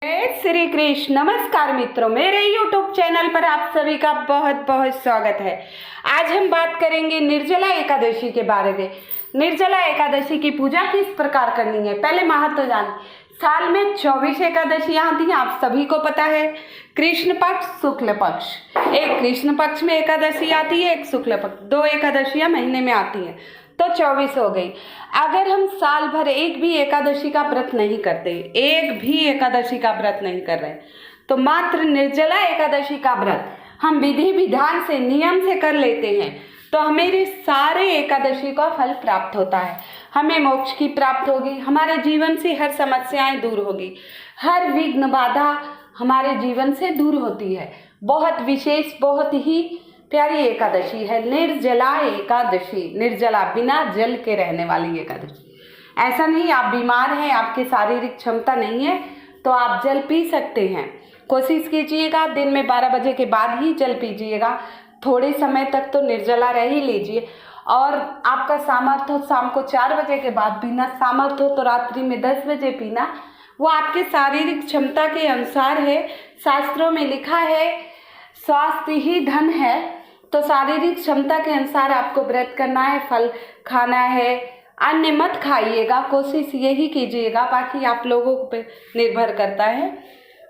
जय श्री कृष्ण। नमस्कार मित्रों, मेरे YouTube चैनल पर आप सभी का बहुत बहुत स्वागत है। आज हम बात करेंगे निर्जला एकादशी के बारे में। निर्जला एकादशी की पूजा किस प्रकार करनी है, पहले महत्व जान। साल में 24 एकादशियां आती हैं, आप सभी को पता है। कृष्ण पक्ष, शुक्ल पक्ष, एक कृष्ण पक्ष में एकादशी आती है, एक शुक्ल पक्ष, 2 एकादशियां महीने में आती हैं, तो 24 हो गई। अगर हम साल भर एक भी एकादशी का व्रत नहीं करते, एक भी एकादशी का व्रत नहीं कर रहे, तो मात्र निर्जला एकादशी का व्रत हम विधि विधान से, नियम से कर लेते हैं, तो हमें सारे एकादशी का फल प्राप्त होता है। हमें मोक्ष की प्राप्त होगी, हमारे जीवन से हर समस्याएं दूर होगी, हर विघ्न बाधा हमारे जीवन से दूर होती है। बहुत विशेष, बहुत ही प्यारी एकादशी है निर्जला एकादशी। निर्जला, बिना जल के रहने वाली एकादशी। ऐसा नहीं आप बीमार हैं, आपकी शारीरिक क्षमता नहीं है, तो आप जल पी सकते हैं। कोशिश कीजिएगा दिन में 12 बजे के बाद ही जल पीजिएगा। थोड़े समय तक तो निर्जला रह ही लीजिए। और आपका सामर्थ्य हो शाम को 4 बजे के बाद पीना, सामर्थ्य हो तो रात्रि में 10 बजे पीना, वो आपके शारीरिक क्षमता के अनुसार है। शास्त्रों में लिखा है स्वास्थ्य ही धन है, तो शारीरिक क्षमता के अनुसार आपको व्रत करना है, फल खाना है। अन्य मत खाइएगा, कोशिश यही कीजिएगा, बाकी आप लोगों पे निर्भर करता है।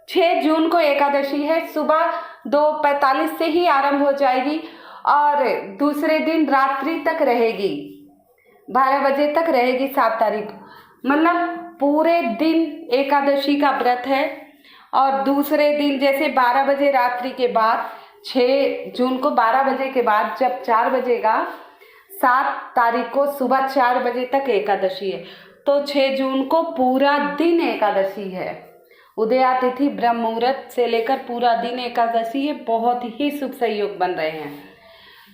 6 जून को एकादशी है, सुबह 2:45 से ही आरंभ हो जाएगी और दूसरे दिन रात्रि तक रहेगी, 12 बजे तक रहेगी 7 तारीख को। मतलब पूरे दिन एकादशी का व्रत है। और दूसरे दिन जैसे 12 बजे रात्रि के बाद, 6 जून को 12 बजे के बाद जब 4 बजेगा, 7 तारीख को सुबह 4 बजे तक एकादशी है, तो 6 जून को पूरा दिन एकादशी है। उदया तिथि ब्रह्म मुहूर्त से लेकर पूरा दिन एकादशी है। बहुत ही शुभ संयोग बन रहे हैं।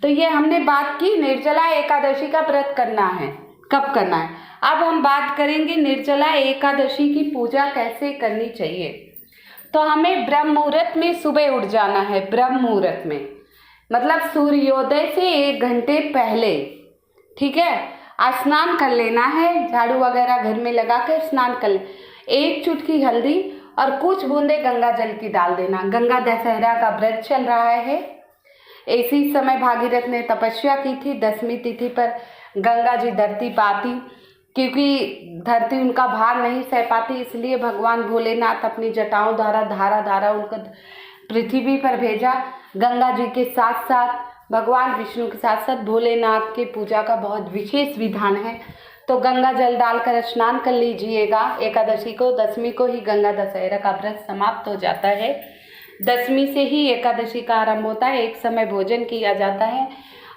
तो ये हमने बात की निर्जला एकादशी का व्रत करना है, कब करना है। अब हम बात करेंगे निर्जला एकादशी की पूजा कैसे करनी चाहिए। तो हमें ब्रह्म मुहूर्त में सुबह उठ जाना है। ब्रह्म मुहूर्त में मतलब सूर्योदय से 1 घंटे पहले, ठीक है। स्नान कर लेना है, झाड़ू वगैरह घर में लगा कर स्नान कर ले। 1 चुटकी हल्दी और कुछ बूंदे गंगा जल की डाल देना। गंगा दशहरा का व्रत चल रहा है। इसी समय भागीरथ ने तपस्या की थी। 10वीं तिथि पर गंगा जी धरती पाती, क्योंकि धरती उनका भार नहीं सह पाती, इसलिए भगवान भोलेनाथ अपनी जटाओं द्वारा धारा धारा उनको पृथ्वी पर भेजा। गंगा जी के साथ साथ भगवान विष्णु के साथ साथ भोलेनाथ के पूजा का बहुत विशेष विधान है। तो गंगा जल डालकर स्नान कर लीजिएगा। एकादशी को, 10वीं को ही गंगा दशहरा का व्रत समाप्त हो जाता है। 10वीं से ही एकादशी का आरंभ होता है। एक समय भोजन किया जाता है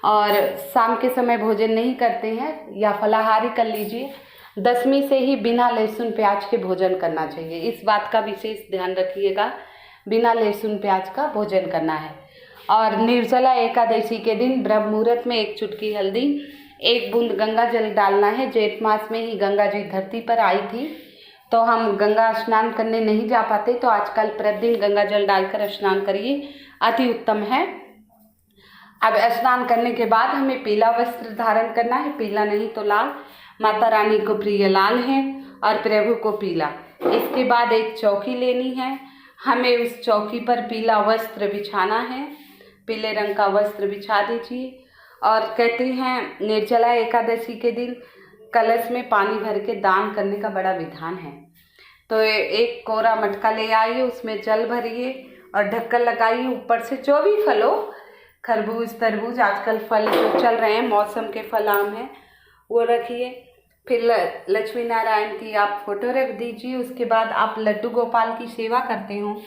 और शाम के समय भोजन नहीं करते हैं, या फलाहारी कर लीजिए। 10वीं से ही बिना लहसुन प्याज के भोजन करना चाहिए। इस बात का विशेष ध्यान रखिएगा, बिना लहसुन प्याज का भोजन करना है। और निर्जला एकादशी के दिन ब्रह्म मुहूर्त में 1 चुटकी हल्दी, 1 बूंद गंगा जल डालना है। जेठ मास में ही गंगा जी धरती पर आई थी, तो हम गंगा स्नान करने नहीं जा पाते, तो आजकल प्रतिदिन गंगा जल डालकर स्नान करिए, अति उत्तम है। अब स्नान करने के बाद हमें पीला वस्त्र धारण करना है, पीला नहीं तो लाल। माता रानी को प्रिय लाल है और प्रभु को पीला। इसके बाद एक चौकी लेनी है, हमें उस चौकी पर पीला वस्त्र बिछाना है। पीले रंग का वस्त्र बिछा दीजिए। और कहते हैं निर्जला एकादशी के दिन कलश में पानी भर के दान करने का बड़ा विधान है। तो एक कोरा मटका ले आइए, उसमें जल भरिए और ढक्कन लगाइए। ऊपर से जो भी फल हो, खरबूज, तरबूज, आजकल फल जो चल रहे हैं, मौसम के फल आम हैं, वो रखिए। फिर लक्ष्मी नारायण की आप फोटो रख दीजिए। उसके बाद आप लड्डू गोपाल की सेवा करते हो,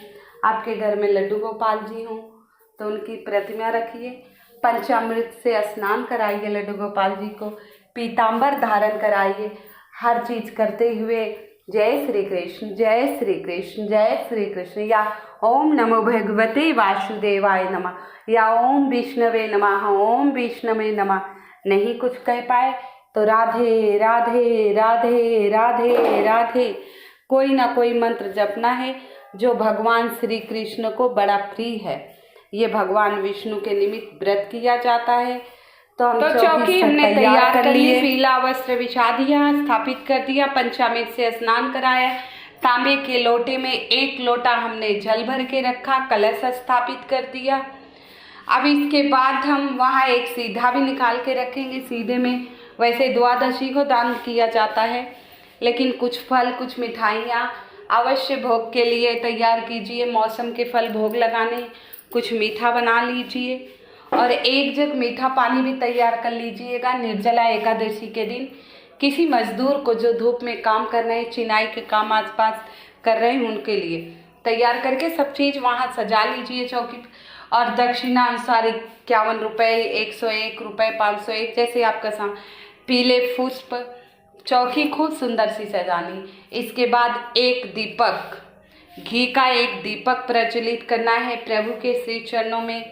आपके घर में लड्डू गोपाल जी हों तो उनकी प्रतिमा रखिए। पंचामृत से स्नान कराइए लड्डू गोपाल जी को, पीताम्बर धारण कराइए। हर चीज़ करते हुए जय श्री कृष्ण, जय श्री कृष्ण, जय श्री कृष्ण, या ओम नमो भगवते वासुदेवाय नमः, या ओम विष्णवे नमः, ओम विष्णवे नमः नहीं कुछ कह पाए तो राधे राधे राधे राधे राधे कोई ना कोई मंत्र जपना है, जो भगवान श्री कृष्ण को बड़ा प्रिय है। ये भगवान विष्णु के निमित्त व्रत किया जाता है। तो हम चौकी हमने तैयार कर ली, पीला वस्त्र बिछा दिया, स्थापित कर दिया, पंचामृत से स्नान कराया, तांबे के लोटे में 1 लोटा हमने जल भर के रखा, कलश स्थापित कर दिया। अब इसके बाद हम वहाँ एक सीधा भी निकाल के रखेंगे। सीधे में वैसे द्वादशी को दान किया जाता है, लेकिन कुछ फल कुछ मिठाइयाँ अवश्य भोग के लिए तैयार कीजिए। मौसम के फल भोग लगाने, कुछ मीठा बना लीजिए और 1 जग मीठा पानी भी तैयार कर लीजिएगा। निर्जला एकादशी के दिन किसी मजदूर को जो धूप में काम कर रहे हैं, चिनाई के काम आसपास कर रहे हैं, उनके लिए तैयार करके सब चीज़ वहाँ सजा लीजिए चौकी। और दक्षिणा अनुसार 51 रुपये, 101 रुपये, 501, जैसे आपका पीले पुष्प, चौकी खूब सुंदर सी सजानी। इसके बाद एक दीपक, घी का एक दीपक प्रज्वलित करना है। प्रभु के श्री चरणों में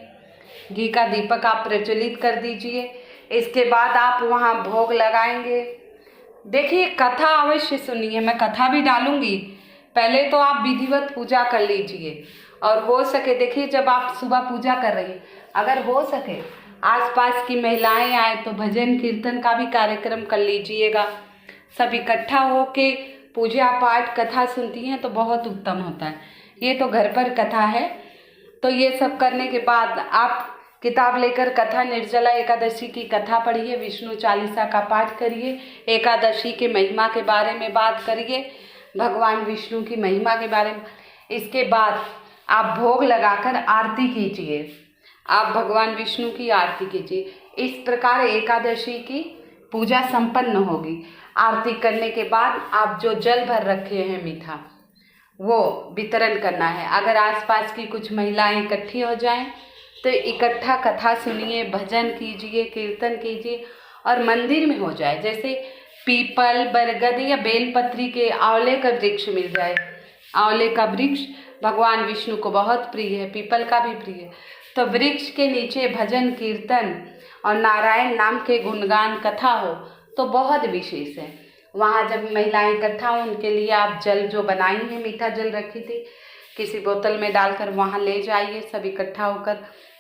घी का दीपक आप प्रज्वलित कर दीजिए। इसके बाद आप वहाँ भोग लगाएंगे। देखिए, कथा अवश्य सुनिए, मैं कथा भी डालूंगी। पहले तो आप विधिवत पूजा कर लीजिए और हो सके, देखिए जब आप सुबह पूजा कर रही हैं, अगर हो सके आसपास की महिलाएं आए तो भजन कीर्तन का भी कार्यक्रम कर लीजिएगा। सब इकट्ठा हो के पूजा पाठ कथा सुनती हैं तो बहुत उत्तम होता है। ये तो घर पर कथा है। तो ये सब करने के बाद आप किताब लेकर कथा, निर्जला एकादशी की कथा पढ़िए, विष्णु चालीसा का पाठ करिए, एकादशी के महिमा के बारे में बात करिए, भगवान विष्णु की महिमा के बारे में। इसके बाद आप भोग लगाकर आरती कीजिए, आप भगवान विष्णु की आरती कीजिए। इस प्रकार एकादशी की पूजा संपन्न होगी। आरती करने के बाद आप जो जल भर रखे हैं मीठा, वो वितरण करना है। अगर आसपास की कुछ महिलाएं इकट्ठी हो जाएं तो इकट्ठा कथा सुनिए, भजन कीजिए, कीर्तन कीजिए और मंदिर में हो जाए। जैसे पीपल, बरगद या बेलपत्री के आंवले का वृक्ष मिल जाए। आंवले का वृक्ष भगवान विष्णु को बहुत प्रिय है, पीपल का भी प्रिय है। तो वृक्ष के नीचे भजन कीर्तन और नारायण नाम के गुणगान कथा हो तो बहुत विशेष है। वहाँ जब महिलाएं इकट्ठा हो, उनके लिए आप जल जो बनाई हैं, मीठा जल रखी थी, किसी बोतल में डालकर वहाँ ले जाइए। सब इकट्ठा होकर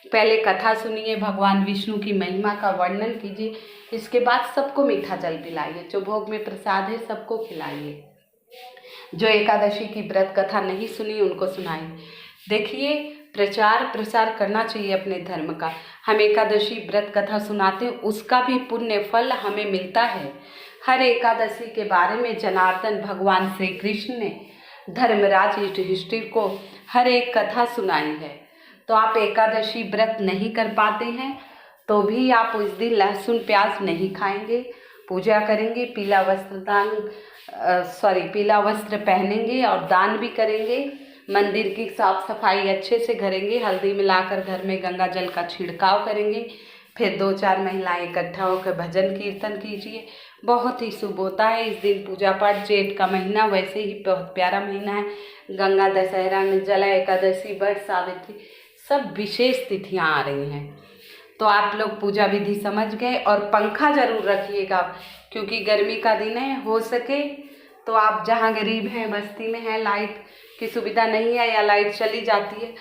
पहले कथा सुनिए, भगवान विष्णु की महिमा का वर्णन कीजिए। इसके बाद सबको मीठा जल पिलाइए। जो भोग में प्रसाद है सबको खिलाइए। जो एकादशी की व्रत कथा नहीं सुनी उनको सुनाइए। देखिए, प्रचार प्रसार करना चाहिए अपने धर्म का। हम एकादशी व्रत कथा सुनाते हैं, उसका भी पुण्य फल हमें मिलता है। हर एकादशी के बारे में जनार्दन भगवान श्री कृष्ण ने धर्मराज युधिष्ठिर को हर एक कथा सुनाई है। तो आप एकादशी व्रत नहीं कर पाते हैं तो भी आप उस दिन लहसुन प्याज नहीं खाएंगे, पूजा करेंगे, पीला वस्त्र पहनेंगे और दान भी करेंगे। मंदिर की साफ सफाई अच्छे से करेंगे, हल्दी मिलाकर घर में गंगा जल का छिड़काव करेंगे। फिर 2-4 महिलाएं इकट्ठा होकर भजन कीर्तन कीजिए। बहुत ही शुभ होता है इस दिन पूजा पाठ। जेठ का महीना वैसे ही बहुत प्यारा महीना है। गंगा दशहरा, निर्जला एकादशी, वट सावित्री, सब विशेष तिथियां आ रही हैं। तो आप लोग पूजा विधि समझ गए। और पंखा जरूर रखिएगा, क्योंकि गर्मी का दिन है। हो सके तो आप जहाँ गरीब हैं, बस्ती में हैं, लाइट की सुविधा नहीं है या लाइट चली जाती है,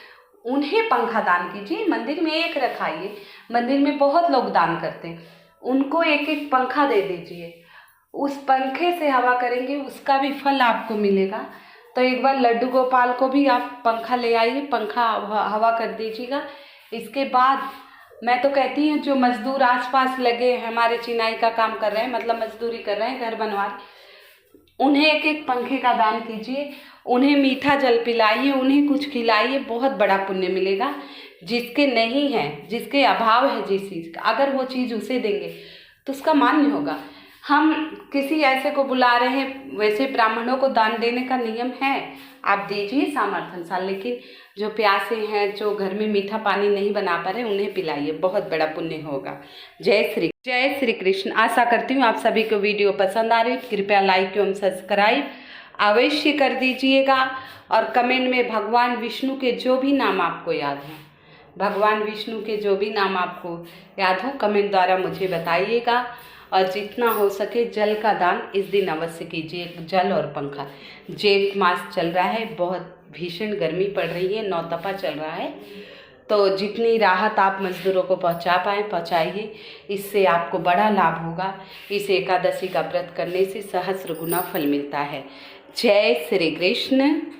उन्हें पंखा दान कीजिए। मंदिर में एक रखाइए, मंदिर में बहुत लोग दान करते हैं, उनको 1-1 पंखा दे दीजिए। उस पंखे से हवा करेंगे, उसका भी फल आपको मिलेगा। तो एक बार लड्डू गोपाल को भी आप पंखा ले आइए, पंखा हवा कर दीजिएगा। इसके बाद मैं तो कहती हूँ जो मजदूर आसपास लगे हैं, हमारे चिनाई का काम कर रहे हैं, मतलब मजदूरी कर रहे हैं, घर बनवा रहे, उन्हें 1-1 पंखे का दान कीजिए, उन्हें मीठा जल पिलाइए, उन्हें कुछ खिलाइए। बहुत बड़ा पुण्य मिलेगा। जिसके नहीं है, जिसके अभाव है जिस चीज़ का, अगर वो चीज़ उसे देंगे तो उसका मान्य होगा। हम किसी ऐसे को बुला रहे हैं, वैसे ब्राह्मणों को दान देने का नियम है, आप दीजिए सामर्थ्य अनुसार। लेकिन जो प्यासे हैं, जो घर में मीठा पानी नहीं बना पा रहे, उन्हें पिलाइए, बहुत बड़ा पुण्य होगा। जय श्री कृष्ण। आशा करती हूँ आप सभी को वीडियो पसंद आ रही। कृपया लाइक एवं सब्सक्राइब अवश्य कर दीजिएगा। और कमेंट में भगवान विष्णु के जो भी नाम आपको याद हैं, भगवान विष्णु के जो भी नाम आपको याद हो, कमेंट द्वारा मुझे बताइएगा। और जितना हो सके जल का दान इस दिन अवश्य कीजिए। जल और पंखा। जेठ मास चल रहा है, बहुत भीषण गर्मी पड़ रही है, नौतपा चल रहा है। तो जितनी राहत आप मजदूरों को पहुंचा पाएँ पहुंचाइए, इससे आपको बड़ा लाभ होगा। इस एकादशी का व्रत करने से सहस्र गुना फल मिलता है। जय श्री कृष्ण।